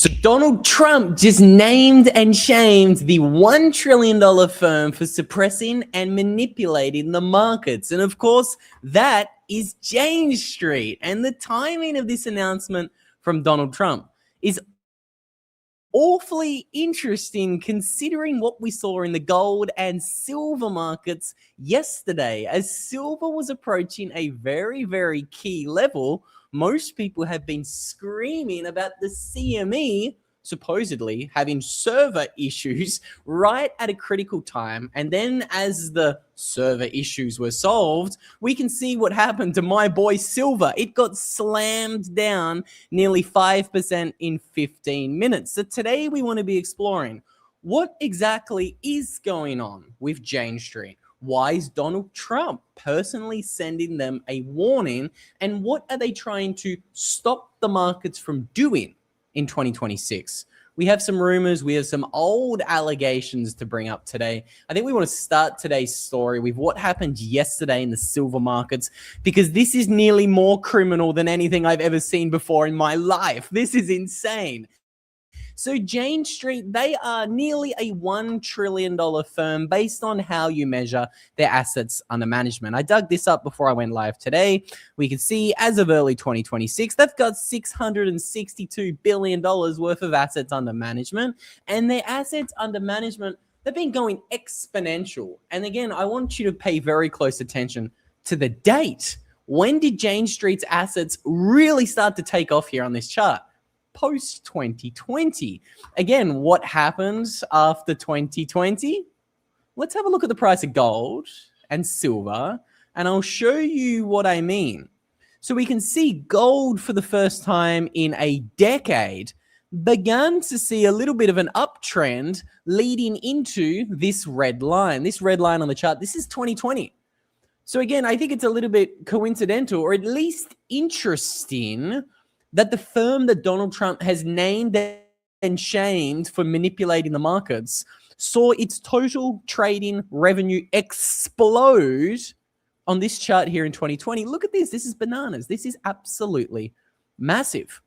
So Donald Trump just named and shamed the $1 trillion firm for suppressing and manipulating the markets. And of course, that is Jane Street. And the timing of this announcement from Donald Trump is awfully interesting considering what we saw in the gold and silver markets yesterday. As silver was approaching a very, very key level, most people have been screaming about the CME supposedly having server issues right at a critical time. And then as the server issues were solved, we can see what happened to my boy silver. It got slammed down nearly 5% in 15 minutes. So today we want to be exploring what exactly is going on with Jane Street. Why is Donald Trump personally sending them a warning? And what are they trying to stop the markets from doing in 2026? We have some rumors. We have some old allegations to bring up today. I think we want to start today's story with what happened yesterday in the silver markets, because this is nearly more criminal than anything I've ever seen before in my life. This is insane. So Jane Street, they are nearly a $1 trillion firm based on how you measure their assets under management. I dug this up before I went live today. We can see as of early 2026, they've got $662 billion worth of assets under management. And their assets under management, they've been going exponential. And again, I want you to pay very close attention to the date. When did Jane Street's assets really start to take off here on this chart? Post 2020. Again, what happens after 2020? Let's have a look at the price of gold and silver, and I'll show you what I mean. So we can see gold for the first time in a decade began to see a little bit of an uptrend leading into this red line. This red line on the chart, this is 2020. So again, I think it's a little bit coincidental, or at least interesting, that the firm that Donald Trump has named and shamed for manipulating the markets saw its total trading revenue explode on this chart here in 2020. Look at this. This is bananas. This is absolutely massive.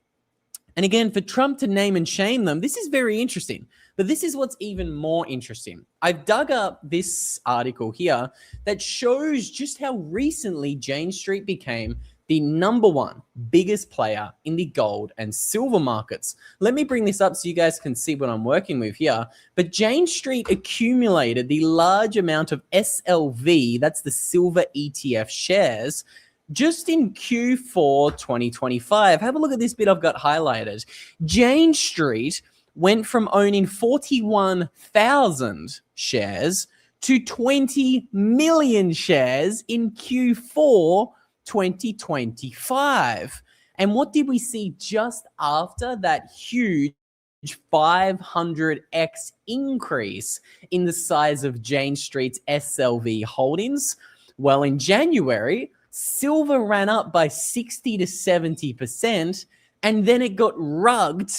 And again, for Trump to name and shame them, this is very interesting. But this is what's even more interesting. I've dug up this article here that shows just how recently Jane Street became the #1 biggest player in the gold and silver markets. Let me bring this up so you guys can see what I'm working with here. But Jane Street accumulated the large amount of SLV, that's the silver ETF shares, just in Q4 2025. Have a look at this bit I've got highlighted. Jane Street went from owning 41,000 shares to 20 million shares in Q4 2025. And what did we see just after that huge 500x increase in the size of Jane Street's SLV holdings? Well, in January, silver ran up by 60 to 70%, and then it got rugged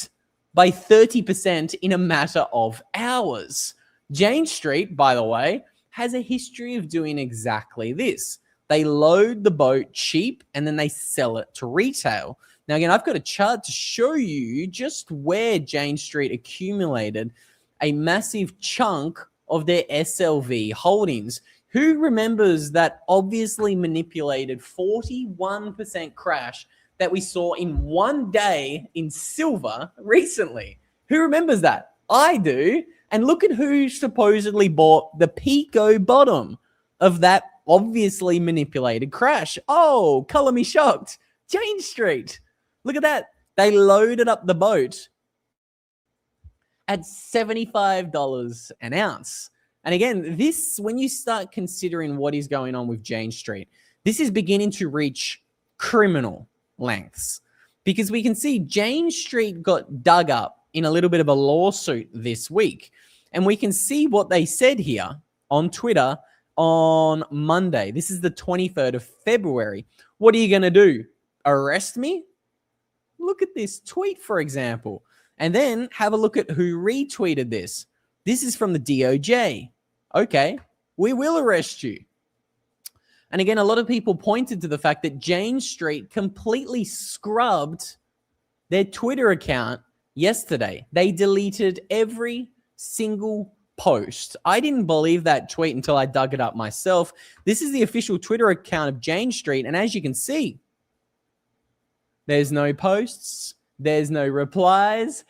by 30% in a matter of hours. Jane Street, by the way, has a history of doing exactly this. They load the boat cheap and then they sell it to retail. Now, again, I've got a chart to show you just where Jane Street accumulated a massive chunk of their SLV holdings. Who remembers that obviously manipulated 41% crash that we saw in one day in silver recently? Who remembers that? I do. And look at who supposedly bought the Pico bottom of that obviously manipulated crash. Oh, color me shocked. Jane Street. Look at that. They loaded up the boat at $75 an ounce. And again, this, when you start considering what is going on with Jane Street, this is beginning to reach criminal lengths, because we can see Jane Street got dug up in a little bit of a lawsuit this week. And we can see what they said here on Twitter on Monday. This is the 23rd of February. What are you going to do? Arrest me? Look at this tweet, for example. And then have a look at who retweeted this. This is from the DOJ. Okay, we will arrest you. And again, a lot of people pointed to the fact that Jane Street completely scrubbed their Twitter account yesterday. They deleted every single post. I didn't believe that tweet until I dug it up myself. This is the official Twitter account of Jane Street. And as you can see, there's no posts, there's no replies,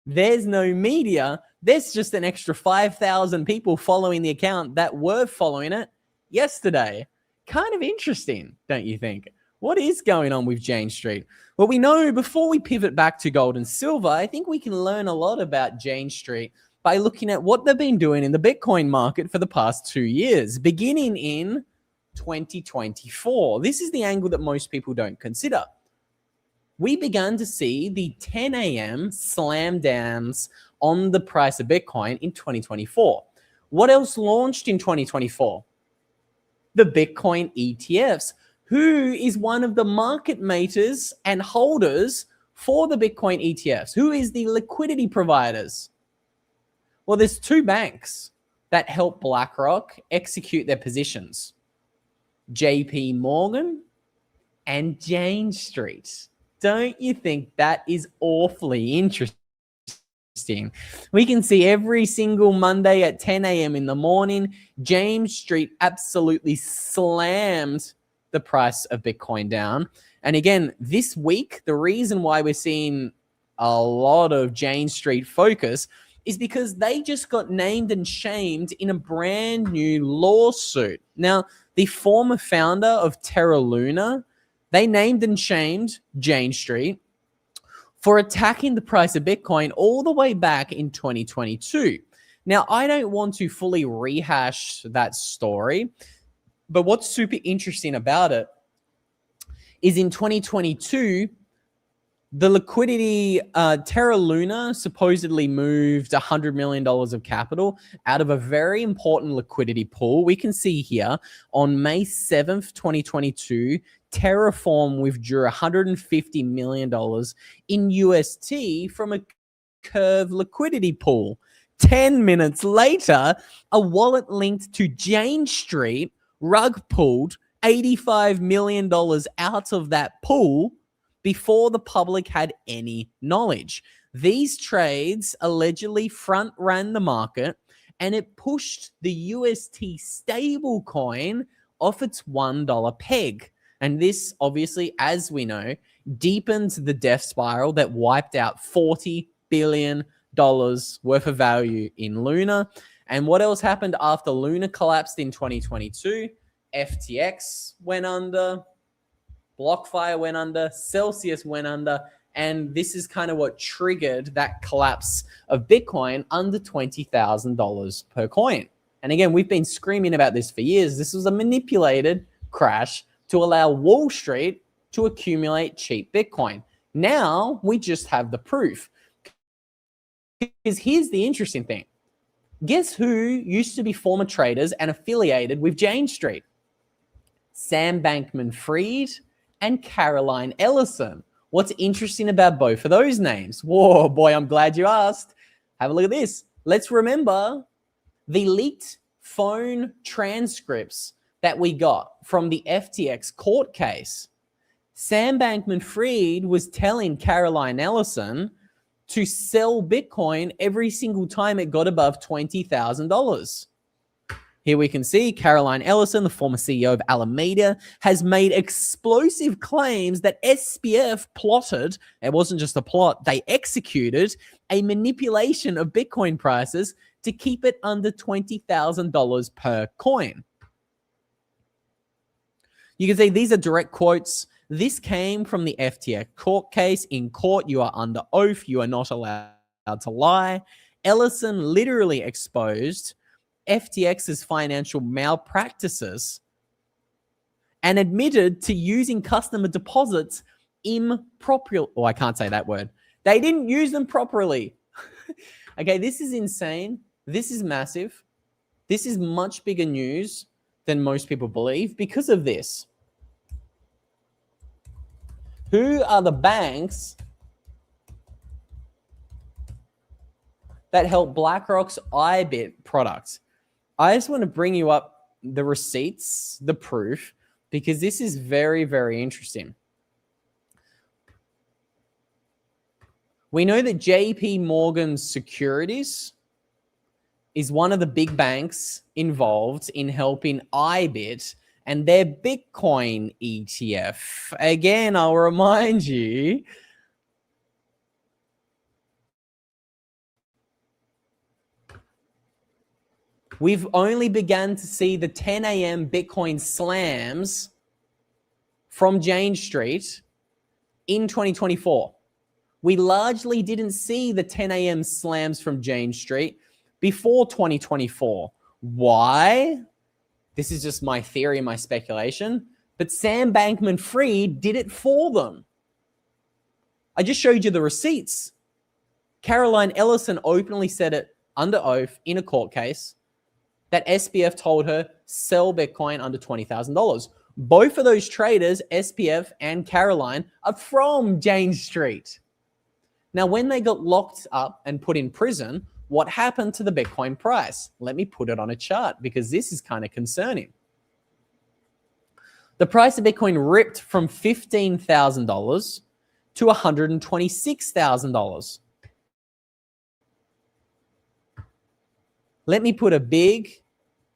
there's no media. There's just an extra 5,000 people following the account that were following it yesterday. Kind of interesting, don't you think? What is going on with Jane Street? Well, we know before we pivot back to gold and silver, I think we can learn a lot about Jane Street by looking at what they've been doing in the Bitcoin market for the past 2 years, beginning in 2024. This is the angle that most people don't consider. We began to see the 10 a.m. slam downs on the price of Bitcoin in 2024. What else launched in 2024? The Bitcoin ETFs. Who is one of the market makers and holders for the Bitcoin ETFs? Who is the liquidity providers? Well, there's two banks that help BlackRock execute their positions. JP Morgan and Jane Street. Don't you think that is awfully interesting? We can see every single Monday at 10 a.m. in the morning, Jane Street absolutely slammed the price of Bitcoin down. And again, this week, the reason why we're seeing a lot of Jane Street focus is because they just got named and shamed in a brand new lawsuit. Now, the former founder of Terra Luna, they named and shamed Jane Street for attacking the price of Bitcoin all the way back in 2022. Now, I don't want to fully rehash that story, but what's super interesting about it is in 2022, the liquidity, Terra Luna supposedly moved $100 million of capital out of a very important liquidity pool. We can see here on May 7th, 2022, Terraform withdrew $150 million in UST from a Curve liquidity pool. 10 minutes later, a wallet linked to Jane Street rug pulled $85 million out of that pool before the public had any knowledge. These trades allegedly front ran the market, and it pushed the UST stablecoin off its $1 peg. And this, obviously, as we know, deepened the death spiral that wiped out $40 billion worth of value in Luna. And what else happened after Luna collapsed in 2022? FTX went under, BlockFire went under, Celsius went under, and this is kind of what triggered that collapse of Bitcoin under $20,000 per coin. And again, we've been screaming about this for years. This was a manipulated crash to allow Wall Street to accumulate cheap Bitcoin. Now we just have the proof. Because here's the interesting thing. Guess who used to be former traders and affiliated with Jane Street? Sam Bankman-Fried and Caroline Ellison. What's interesting about both of those names? Whoa, boy, I'm glad you asked. Have a look at this. Let's remember the leaked phone transcripts that we got from the FTX court case. Sam Bankman-Fried was telling Caroline Ellison to sell Bitcoin every single time it got above $20,000. Here we can see Caroline Ellison, the former CEO of Alameda, has made explosive claims that SBF plotted, it wasn't just a plot, they executed a manipulation of Bitcoin prices to keep it under $20,000 per coin. You can see these are direct quotes. This came from the FTX court case. In court, you are under oath. You are not allowed to lie. Ellison literally exposed FTX's financial malpractices and admitted to using customer deposits improperly. Oh, I can't say that word. They didn't use them properly. Okay, this is insane. This is massive. This is much bigger news than most people believe because of this. Who are the banks that help BlackRock's IBIT product? I just want to bring you up the receipts, the proof, because this is very, very interesting. We know that JP Morgan Securities is one of the big banks involved in helping IBIT and their Bitcoin ETF. Again, I'll remind you, we've only begun to see the 10 a.m. Bitcoin slams from Jane Street in 2024. We largely didn't see the 10 a.m. slams from Jane Street before 2024. Why? This is just my theory, my speculation. But Sam Bankman-Fried did it for them. I just showed you the receipts. Caroline Ellison openly said it under oath in a court case that SBF told her sell Bitcoin under $20,000. Both of those traders, SPF and Caroline, are from Jane Street. Now, when they got locked up and put in prison, what happened to the Bitcoin price? Let me put it on a chart because this is kind of concerning. The price of Bitcoin ripped from $15,000 to $126,000. Let me put a big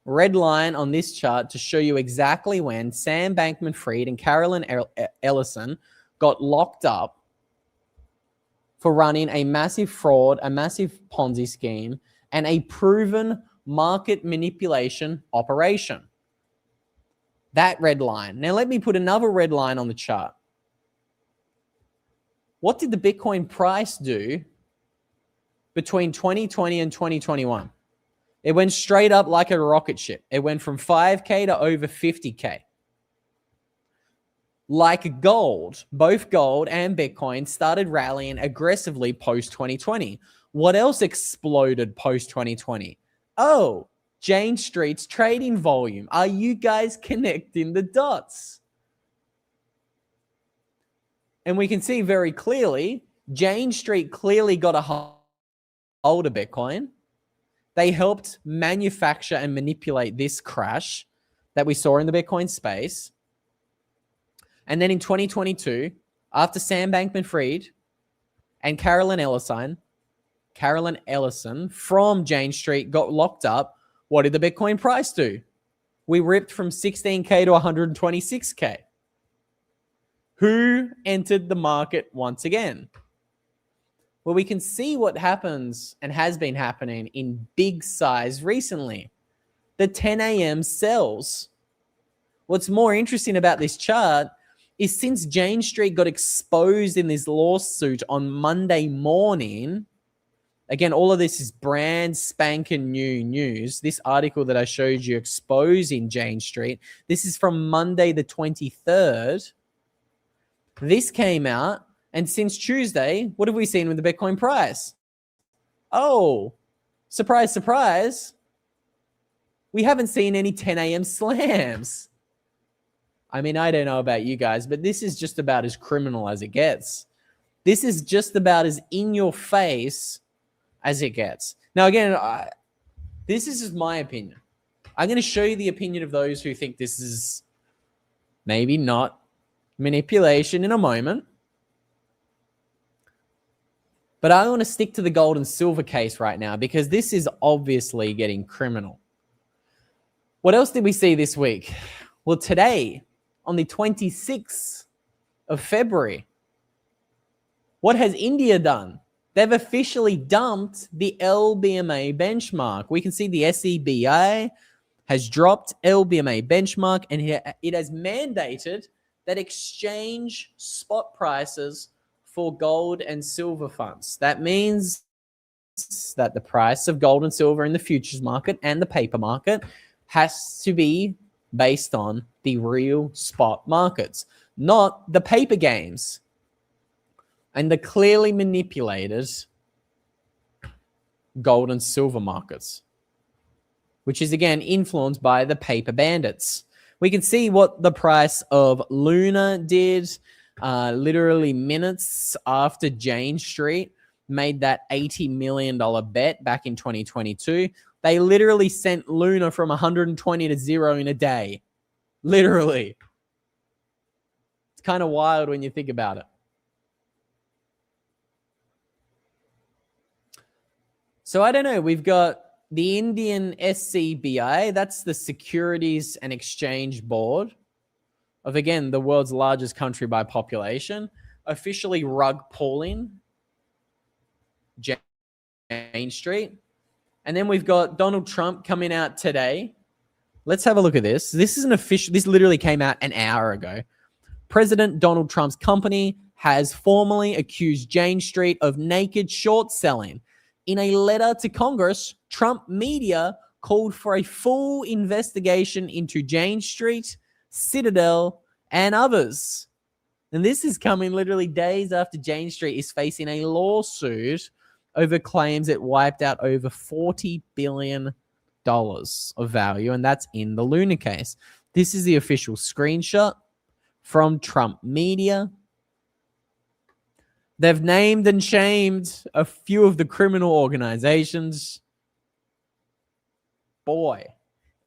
red line on this chart to show you exactly when Sam Bankman-Fried and Caroline Ellison got locked up for running a massive fraud, a massive Ponzi scheme, and a proven market manipulation operation. That red line. Now let me put another red line on the chart. What did the Bitcoin price do between 2020 and 2021? It went straight up like a rocket ship. It went from 5K to over 50K. Like gold, both gold and Bitcoin started rallying aggressively post-2020. What else exploded post-2020? Oh, Jane Street's trading volume. Are you guys connecting the dots? And we can see very clearly, Jane Street clearly got a hold of Bitcoin. They helped manufacture and manipulate this crash that we saw in the Bitcoin space. And then in 2022, after Sam Bankman-Fried and Caroline Ellison from Jane Street got locked up, what did the Bitcoin price do? We ripped from 16K to 126K. Who entered the market once again? Well, we can see what happens and has been happening in big size recently. The 10 a.m. sells. What's more interesting about this chart is since Jane Street got exposed in this lawsuit on Monday morning, again, all of this is brand spanking new news. This article that I showed you exposing Jane Street, this is from Monday the 23rd. This came out, and since Tuesday, what have we seen with the Bitcoin price? Oh, surprise, surprise. We haven't seen any 10 a.m. slams. I mean, I don't know about you guys, but this is just about as criminal as it gets. This is just about as in your face as it gets. Now, again, this is just my opinion. I'm going to show you the opinion of those who think this is maybe not manipulation in a moment. But I want to stick to the gold and silver case right now because this is obviously getting criminal. What else did we see this week? Well, today, on the 26th of February, what has India done? They've officially dumped the LBMA benchmark. We can see the SEBI has dropped LBMA benchmark, and it has mandated that exchange spot prices for gold and silver funds. That means that the price of gold and silver in the futures market and the paper market has to be based on the real spot markets, not the paper games and the clearly manipulated gold and silver markets, which is again influenced by the paper bandits. We can see what the price of Luna did literally minutes after Jane Street made that $80 million bet back in 2022. They literally sent Luna from 120 to 0 in a day. Literally. It's kind of wild when you think about it. So I don't know. We've got the Indian SCBI. That's the Securities and Exchange Board of, again, the world's largest country by population, officially rug pulling Jane Street. And then we've got Donald Trump coming out today. Let's have a look at this. This is an official, this literally came out an hour ago. President Donald Trump's company has formally accused Jane Street of naked short selling. In a letter to Congress, Trump media called for a full investigation into Jane Street, Citadel, and others. And this is coming literally days after Jane Street is facing a lawsuit over claims it wiped out over $40 billion of value, and that's in the Luna case. This is the official screenshot from Trump media. They've named and shamed a few of the criminal organizations. Boy,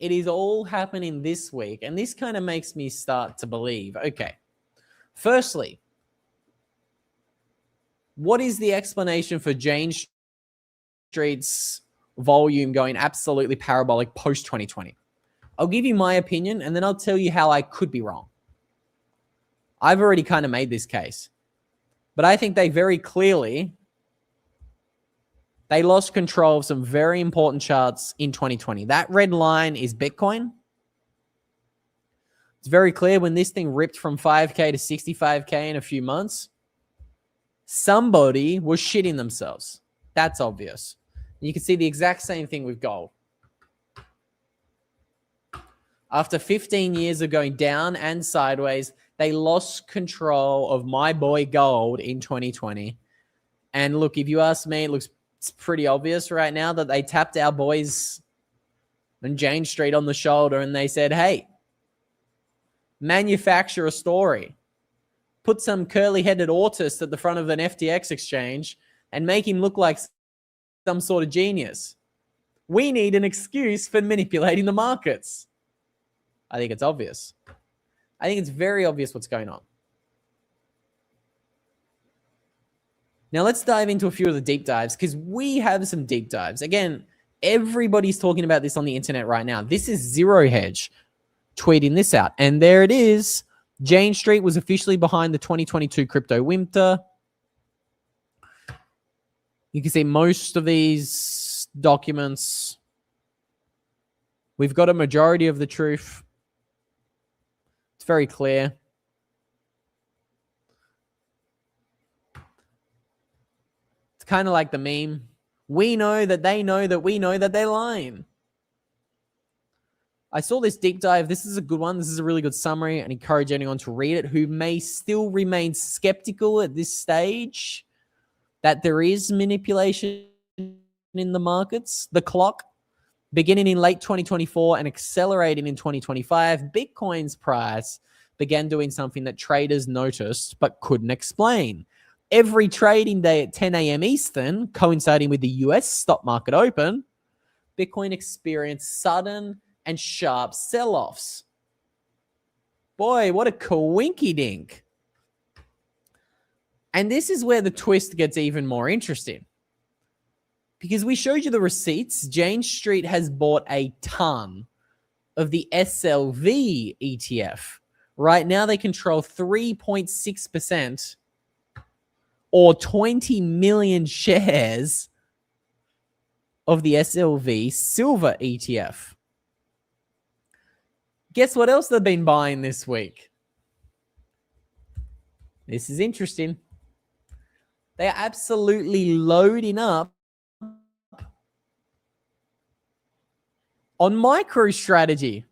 it is all happening this week, and this kind of makes me start to believe, okay, firstly, what is the explanation for Jane Street's volume going absolutely parabolic post-2020? I'll give you my opinion, and then I'll tell you how I could be wrong. I've already kind of made this case. But I think they very clearly, they lost control of some very important charts in 2020. That red line is Bitcoin. It's very clear when this thing ripped from 5K to 65K in a few months, somebody was shitting themselves. That's obvious. You can see the exact same thing with gold. After 15 years of going down and sideways, they lost control of my boy gold in 2020. And look, if you ask me, it's pretty obvious right now that they tapped our boys and Jane Street on the shoulder and they said, hey, manufacture a story. Put some curly-headed autist at the front of an FTX exchange and make him look like some sort of genius. We need an excuse for manipulating the markets. I think it's obvious. I think it's very obvious what's going on. Now let's dive into a few of the deep dives because we have some deep dives. Again, everybody's talking about this on the internet right now. This is Zero Hedge tweeting this out. And there it is. Jane Street was officially behind the 2022 crypto winter. You can see most of these documents. We've got a majority of the truth. It's very clear. It's kind of like the meme. We know that they know that we know that they're lying. I saw this deep dive. This is a good one. This is a really good summary and encourage anyone to read it who may still remain skeptical at this stage that there is manipulation in the markets. The clock, beginning in late 2024 and accelerating in 2025, Bitcoin's price began doing something that traders noticed but couldn't explain. Every trading day at 10 a.m. Eastern, coinciding with the US stock market open, Bitcoin experienced sudden and sharp sell-offs. Boy, what a coinky-dink. And this is where the twist gets even more interesting. Because we showed you the receipts. Jane Street has bought a ton of the SLV ETF. Right now, they control 3.6% or 20 million shares of the SLV Silver ETF. Guess what else they've been buying this week? This is interesting. They are absolutely loading up on MicroStrategy.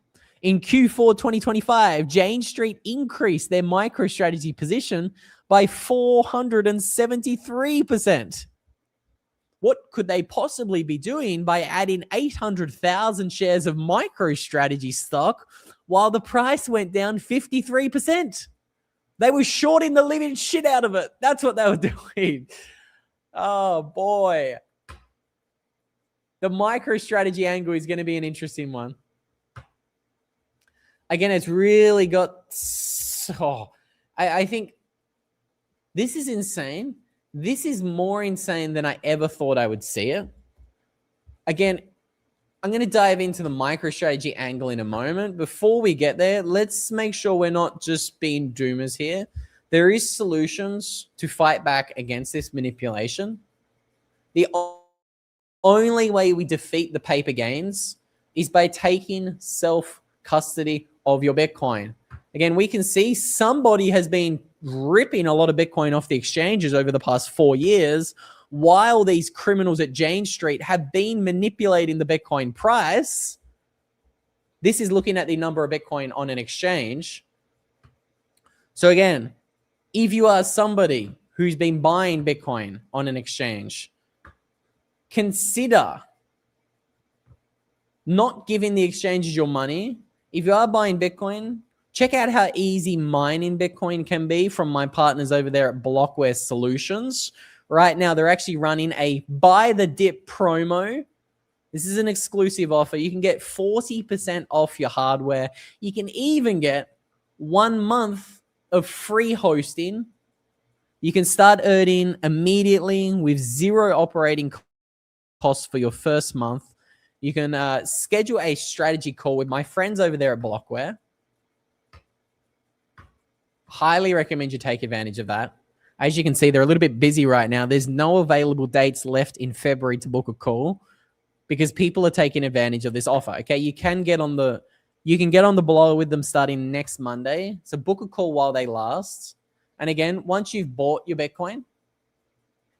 In Q4 2025, Jane Street increased their MicroStrategy position by 473%. What could they possibly be doing by adding 800,000 shares of MicroStrategy stock while the price went down 53%? They were shorting the living shit out of it. That's what they were doing. Oh, boy. The MicroStrategy angle is going to be an interesting one. Again, it's really got... I think this is insane. This is more insane than I ever thought I would see it. Again, I'm going to dive into the MicroStrategy angle in a moment. Before we get there, let's make sure we're not just being doomers here. There is solutions to fight back against this manipulation. The only way we defeat the paper gains is by taking self-custody of your Bitcoin. Again, we can see somebody has been ripping a lot of Bitcoin off the exchanges over the past 4 years, while these criminals at Jane Street have been manipulating the Bitcoin price. This is looking at the number of Bitcoin on an exchange. So again, if you are somebody who's been buying Bitcoin on an exchange, consider not giving the exchanges your money. If you are buying Bitcoin, check out how easy mining Bitcoin can be from my partners over there at Blockware Solutions. Right now, they're actually running a buy the dip promo. This is an exclusive offer. You can get 40% off your hardware. You can even get 1 month of free hosting. You can start earning immediately with 0 operating costs for your first month. You can schedule a strategy call with my friends over there at Blockware. Highly recommend you take advantage of that. As you can see, they're a little bit busy right now. There's no available dates left in February to book a call because people are taking advantage of this offer. Okay, you can get on the blower with them starting next Monday. So book a call while they last. And again, once you've bought your Bitcoin,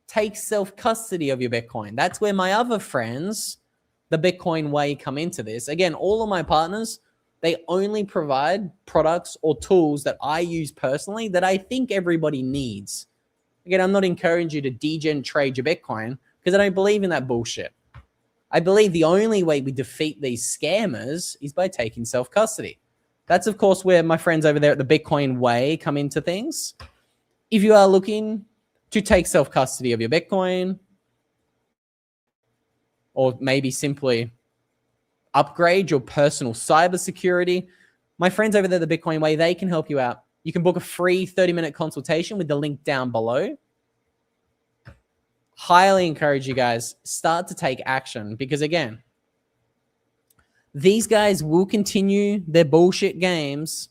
take self-custody of your Bitcoin. That's where my other friends, the Bitcoin way, come into this. Again, all of my partners, they only provide products or tools that I use personally that I think everybody needs. Again, I'm not encouraging you to degen trade your Bitcoin because I don't believe in that bullshit. I believe the only way we defeat these scammers is by taking self-custody. That's, of course, where my friends over there at the Bitcoin way come into things. If you are looking to take self-custody of your Bitcoin, or maybe simply upgrade your personal cybersecurity, my friends over there, the Bitcoin way, they can help you out. You can book a free 30-minute consultation with the link down below. Highly encourage you guys, start to take action because, again, these guys will continue their bullshit games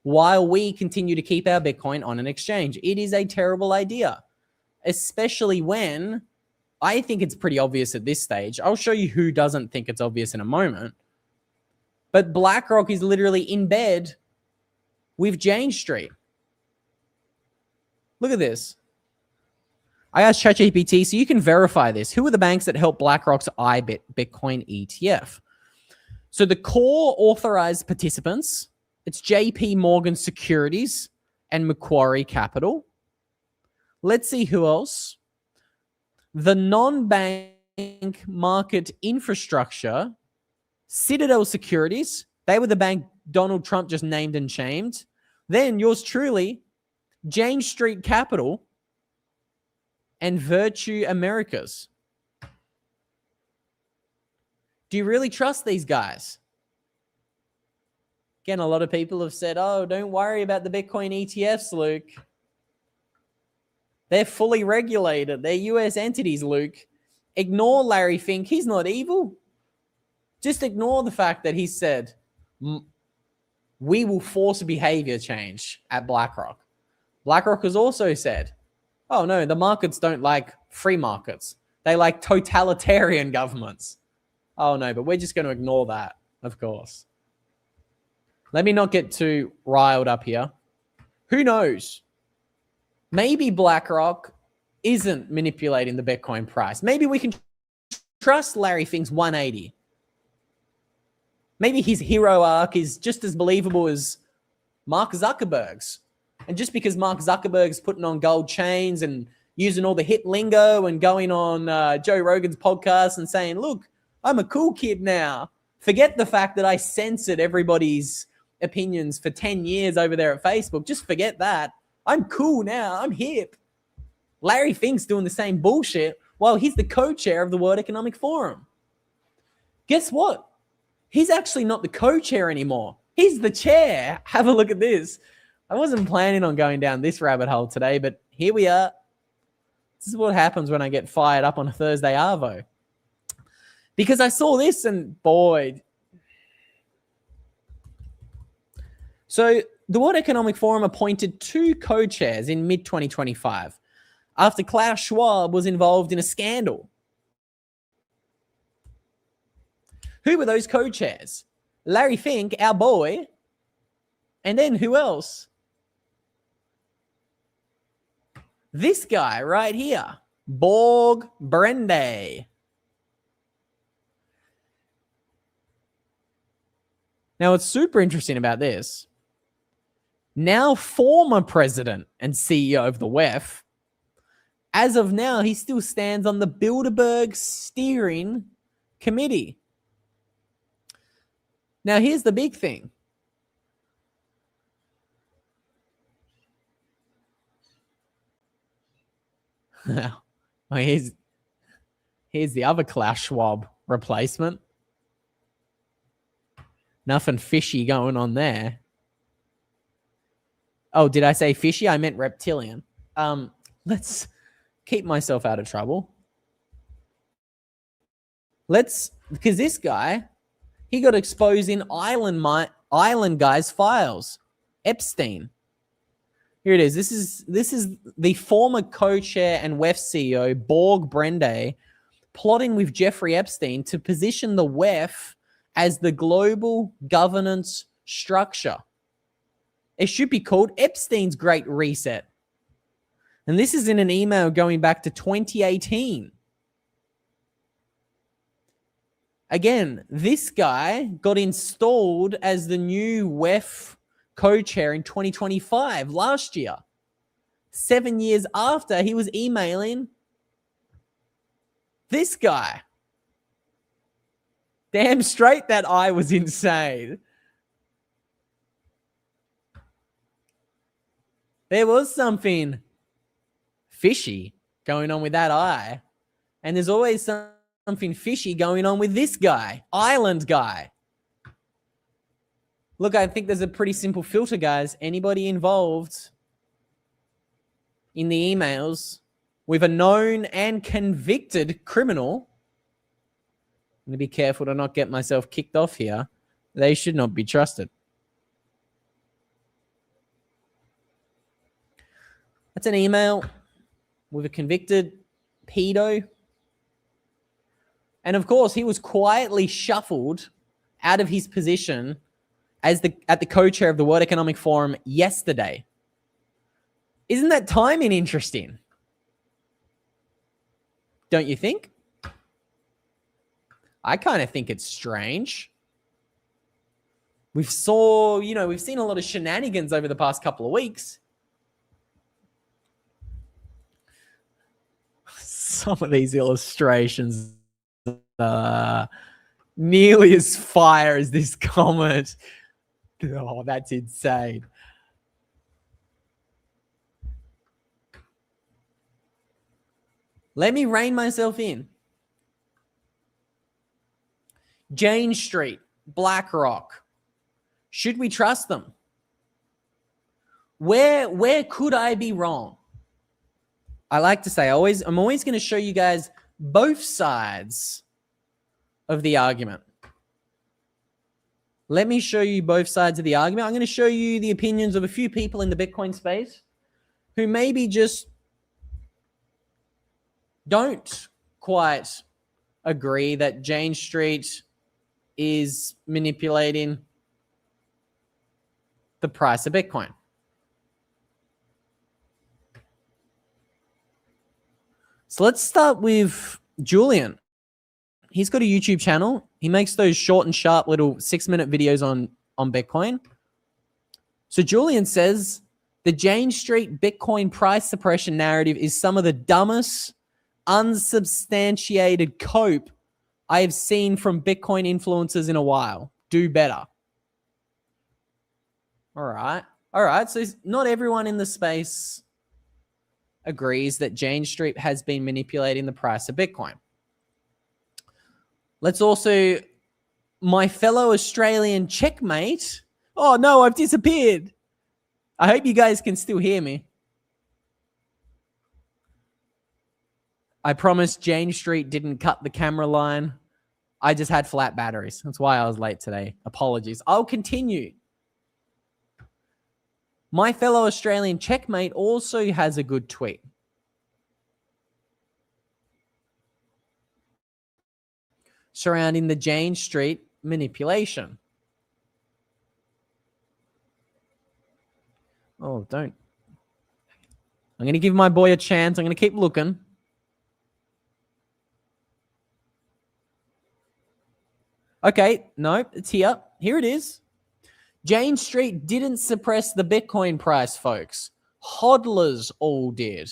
while we continue to keep our Bitcoin on an exchange. It is a terrible idea, especially when I think it's pretty obvious at this stage. I'll show you who doesn't think it's obvious in a moment. But BlackRock is literally in bed with Jane Street. Look at this. I asked ChatGPT, so you can verify this. Who are the banks that help BlackRock's IBIT Bitcoin ETF? So the core authorized participants, it's JP Morgan Securities and Macquarie Capital. Let's see who else. The non-bank market infrastructure, Citadel Securities. They were the bank Donald Trump just named and shamed. Then yours truly, Jane Street Capital and Virtue Americas. Do you really trust these guys? Again, a lot of people have said, oh, don't worry about the Bitcoin ETFs, Luke. They're fully regulated. They're US entities, Luke. Ignore Larry Fink. He's not evil. Just ignore the fact that he said, we will force behavior change at BlackRock. BlackRock has also said, oh, no, the markets don't like free markets. They like totalitarian governments. Oh, no, but we're just going to ignore that, of course. Let me not get too riled up here. Who knows? Maybe BlackRock isn't manipulating the Bitcoin price. Maybe we can trust Larry Fink's 180. Maybe his hero arc is just as believable as Mark Zuckerberg's. And just because Mark Zuckerberg's putting on gold chains and using all the hip lingo and going on Joe Rogan's podcast and saying, look, I'm a cool kid now. Forget the fact that I censored everybody's opinions for 10 years over there at Facebook. Just forget that. I'm cool now. I'm hip. Larry Fink's doing the same bullshit while he's the co-chair of the World Economic Forum. Guess what? He's actually not the co-chair anymore. He's the chair. Have a look at this. I wasn't planning on going down this rabbit hole today, but here we are. This is what happens when I get fired up on a Thursday Arvo. Because I saw this and boy. So the World Economic Forum appointed 2 co-chairs in mid-2025 after Klaus Schwab was involved in a scandal. Who were those co-chairs? Larry Fink, our boy, and then who else? This guy right here, Borg Brende. Now, what's super interesting about this, now former president and CEO of the WEF, as of now, he still stands on the Bilderberg Steering Committee. Now, here's the big thing. Well, here's the other Klaus Schwab replacement. Nothing fishy going on there. Oh, did I say fishy? I meant reptilian. Let's keep myself out of trouble. Because this guy, he got exposed in Island Guy's files. Epstein. Here it is. This is the former co-chair and WEF CEO, Borg Brende, plotting with Jeffrey Epstein to position the WEF as the global governance structure. It should be called Epstein's Great Reset. And this is in an email going back to 2018. Again, this guy got installed as the new WEF co-chair in 2025, last year. 7 years after he was emailing this guy. Damn straight that I was insane. There was something fishy going on with that eye. And there's always something fishy going on with this guy, Island Guy. Look, I think there's a pretty simple filter, guys. Anybody involved in the emails with a known and convicted criminal, I'm going to be careful to not get myself kicked off here, they should not be trusted. That's an email with a convicted pedo. And of course, he was quietly shuffled out of his position at the co-chair of the World Economic Forum yesterday. Isn't that timing interesting? Don't you think? I kind of think it's strange. We've seen a lot of shenanigans over the past couple of weeks. Some of these illustrations are nearly as fire as this comment. Oh, that's insane. Let me rein myself in. Jane Street, BlackRock. Should we trust them? Where could I be wrong? I like to say I'm always going to show you guys both sides of the argument. Let me show you both sides of the argument. I'm going to show you the opinions of a few people in the Bitcoin space who maybe just don't quite agree that Jane Street is manipulating the price of Bitcoin. So let's start with Julian. He's got a YouTube channel. He makes those short and sharp little 6-minute videos on Bitcoin. So Julian says the Jane Street Bitcoin price suppression narrative is some of the dumbest, unsubstantiated cope I have seen from Bitcoin influencers in a while. Do better. All right. So not everyone in the space agrees that Jane Street has been manipulating the price of Bitcoin. Let's also, my fellow Australian checkmate. Oh no, I've disappeared. I hope you guys can still hear me. I promise Jane Street didn't cut the camera line. I just had flat batteries. That's why I was late today. Apologies. I'll continue. My fellow Australian checkmate also has a good tweet. Surrounding the Jane Street manipulation. Oh, don't. I'm going to give my boy a chance. I'm going to keep looking. Okay, no, it's here. Here it is. Jane Street didn't suppress the Bitcoin price, folks. Hodlers all did.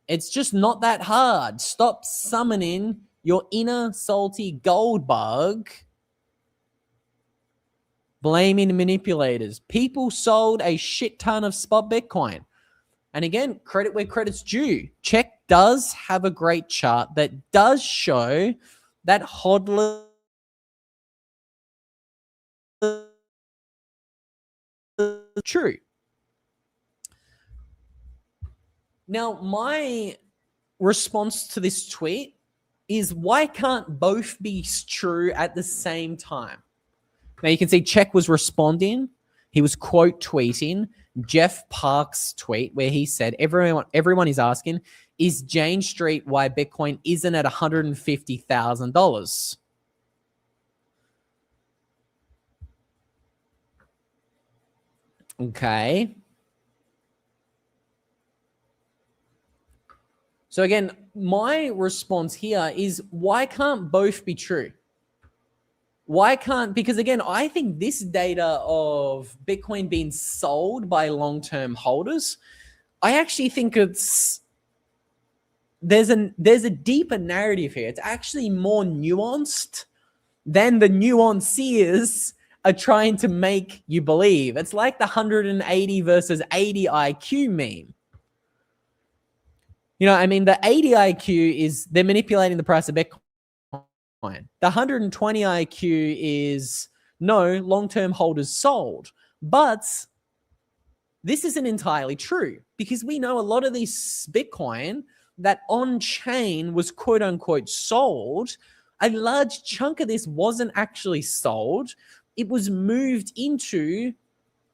It's just not that hard. Stop summoning your inner salty gold bug. Blaming manipulators. People sold a shit ton of spot Bitcoin. And again, credit where credit's due. Check does have a great chart that does show that hodler true. Now, my response to this tweet is, why can't both be true at the same time? Now you can see Check was responding. He was quote tweeting Jeff Park's tweet where he said, everyone is asking, is Jane Street why Bitcoin isn't at $150,000? Okay. So again, my response here is, why can't both be true? Why can't, because again, I think this data of Bitcoin being sold by long-term holders, I actually think there's a deeper narrative here. It's actually more nuanced than the nuances are trying to make you believe. It's like the 180 versus 80 IQ meme. You know, I mean, the 80 IQ is they're manipulating the price of Bitcoin. The 120 IQ is no, long-term holders sold. But this isn't entirely true because we know a lot of these Bitcoin that on-chain was quote-unquote sold, a large chunk of this wasn't actually sold. It was moved into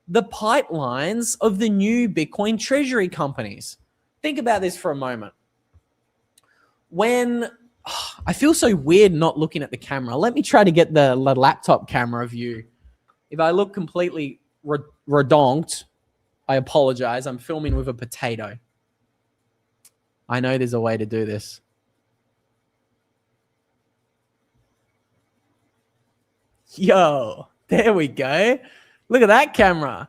the pipelines of the new Bitcoin treasury companies. Think about this for a moment. I feel so weird not looking at the camera. Let me try to get the laptop camera view. If I look completely redonked, I apologize. I'm filming with a potato. I know there's a way to do this. Yo, there we go. Look at that camera.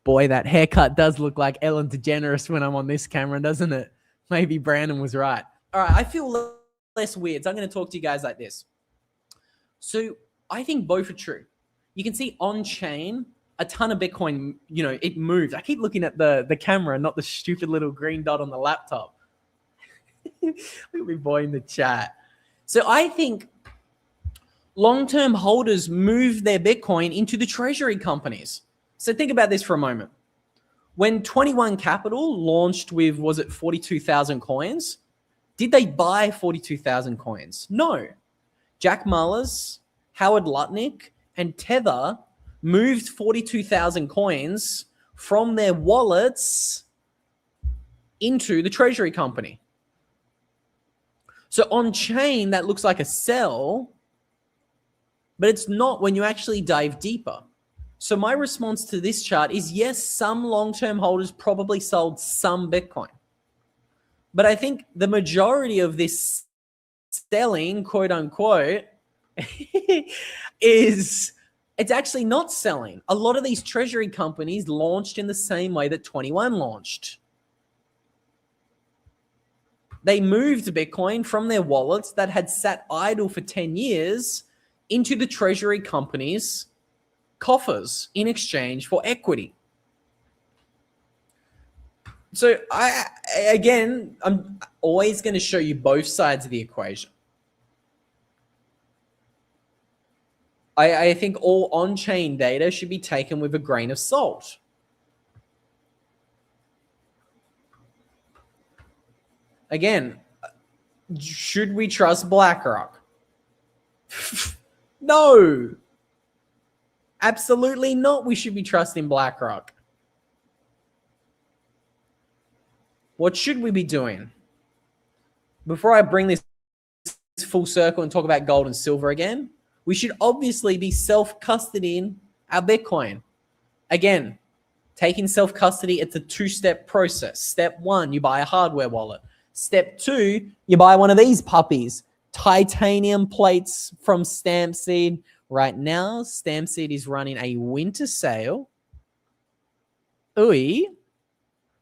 Boy, that haircut does look like Ellen DeGeneres when I'm on this camera, doesn't it? Maybe Brandon was right. All right, I feel less weird, so I'm going to talk to you guys like this. So I think both are true. You can see on-chain, a ton of Bitcoin, you know, it moved. I keep looking at the camera, not the stupid little green dot on the laptop. Look at me boy in the chat. So I think long-term holders move their Bitcoin into the treasury companies. So think about this for a moment. When 21 Capital launched with, was it 42,000 coins? Did they buy 42,000 coins? No. Jack Mallers, Howard Lutnick, and Tether moved 42,000 coins from their wallets into the treasury company. So on chain, that looks like a sell, but it's not when you actually dive deeper. So my response to this chart is, yes, some long-term holders probably sold some Bitcoin. But I think the majority of this selling, quote unquote, it's actually not selling. A lot of these treasury companies launched in the same way that 21 launched. They moved Bitcoin from their wallets that had sat idle for 10 years into the treasury companies' coffers in exchange for equity. So I'm always going to show you both sides of the equation. I think all on-chain data should be taken with a grain of salt. Again, Should we trust BlackRock? No. Absolutely not. We should be trusting BlackRock. What should we be doing? Before I bring this full circle and talk about gold and silver again, we should obviously be self-custodying our Bitcoin. Again, taking self-custody, it's a two-step process. Step 1, you buy a hardware wallet. Step 2, you buy one of these puppies, titanium plates from Stampseed. Right now, Stampseed is running a winter sale. Ooh.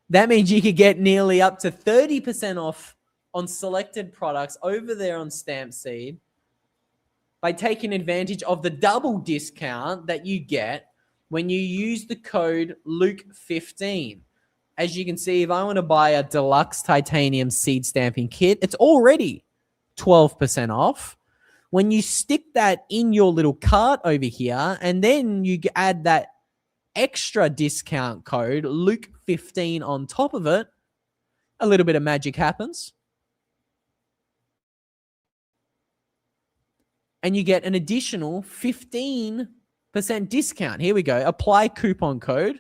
That means you could get nearly up to 30% off on selected products over there on Stampseed by taking advantage of the double discount that you get when you use the code Luke15. As you can see, if I want to buy a deluxe titanium seed stamping kit, it's already 12% off. When you stick that in your little cart over here, and then you add that extra discount code Luke15 on top of it, a little bit of magic happens. And you get an additional 15% discount. Here we go. Apply coupon code.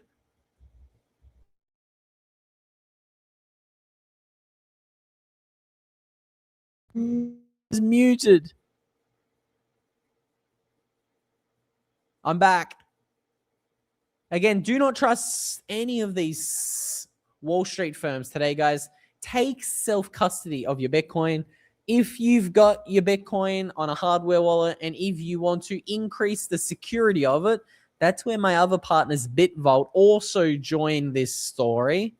It's muted. I'm back. Again, do not trust any of these Wall Street firms today, guys. Take self-custody of your Bitcoin. If you've got your Bitcoin on a hardware wallet and if you want to increase the security of it, that's where my other partners, Bitvault, also join this story.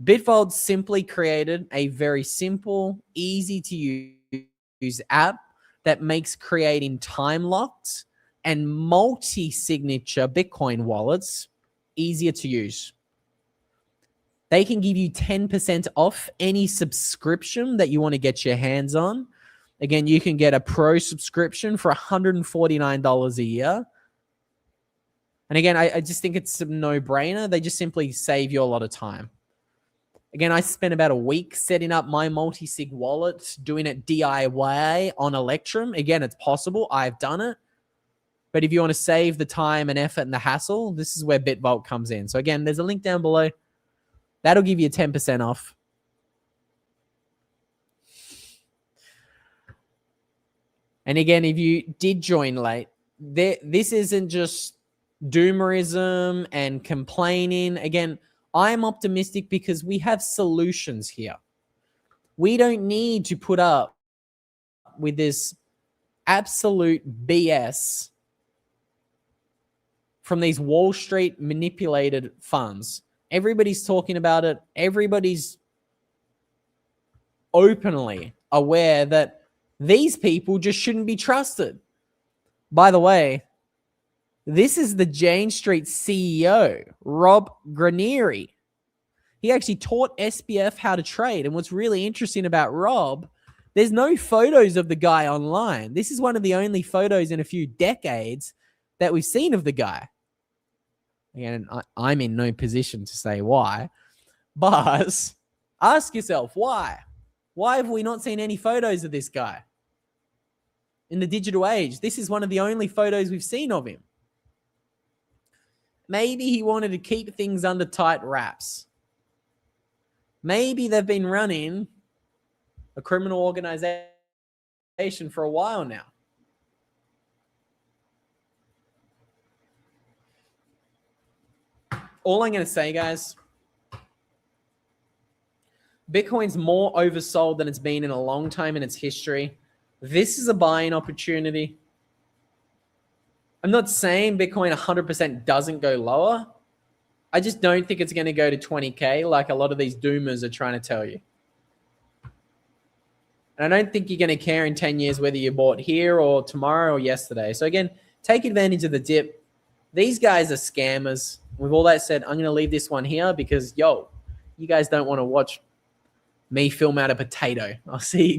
Bitvault simply created a very simple, easy to use app that makes creating time-locked and multi-signature Bitcoin wallets easier to use. They can give you 10% off any subscription that you want to get your hands on. Again, you can get a pro subscription for $149 a year. And again, I just think it's a no-brainer. They just simply save you a lot of time. Again, I spent about a week setting up my multi-sig wallet, doing it DIY on Electrum. Again, it's possible. I've done it. But if you want to save the time and effort and the hassle, this is where Bitvault comes in. So again, there's a link down below. That'll give you 10% off. And again, if you did join late, this isn't just doomerism and complaining. Again, I'm optimistic because we have solutions here. We don't need to put up with this absolute BS from these Wall Street manipulated funds. Everybody's talking about it. Everybody's openly aware that these people just shouldn't be trusted. By the way, this is the Jane Street CEO, Rob Granieri. He actually taught SBF how to trade. And what's really interesting about Rob, there's no photos of the guy online. This is one of the only photos in a few decades that we've seen of the guy. Again, I'm in no position to say why, but ask yourself why. Why have we not seen any photos of this guy? In the digital age, this is one of the only photos we've seen of him. Maybe he wanted to keep things under tight wraps. Maybe they've been running a criminal organization for a while now. All I'm going to say, guys, Bitcoin's more oversold than it's been in a long time in its history. This is a buying opportunity. I'm not saying Bitcoin 100% doesn't go lower. I just don't think it's going to go to 20K like a lot of these doomers are trying to tell you. And I don't think you're going to care in 10 years whether you bought here or tomorrow or yesterday. So again, take advantage of the dip. These guys are scammers. With all that said, I'm going to leave this one here because, you guys don't want to watch me film out a potato. I'll see you guys.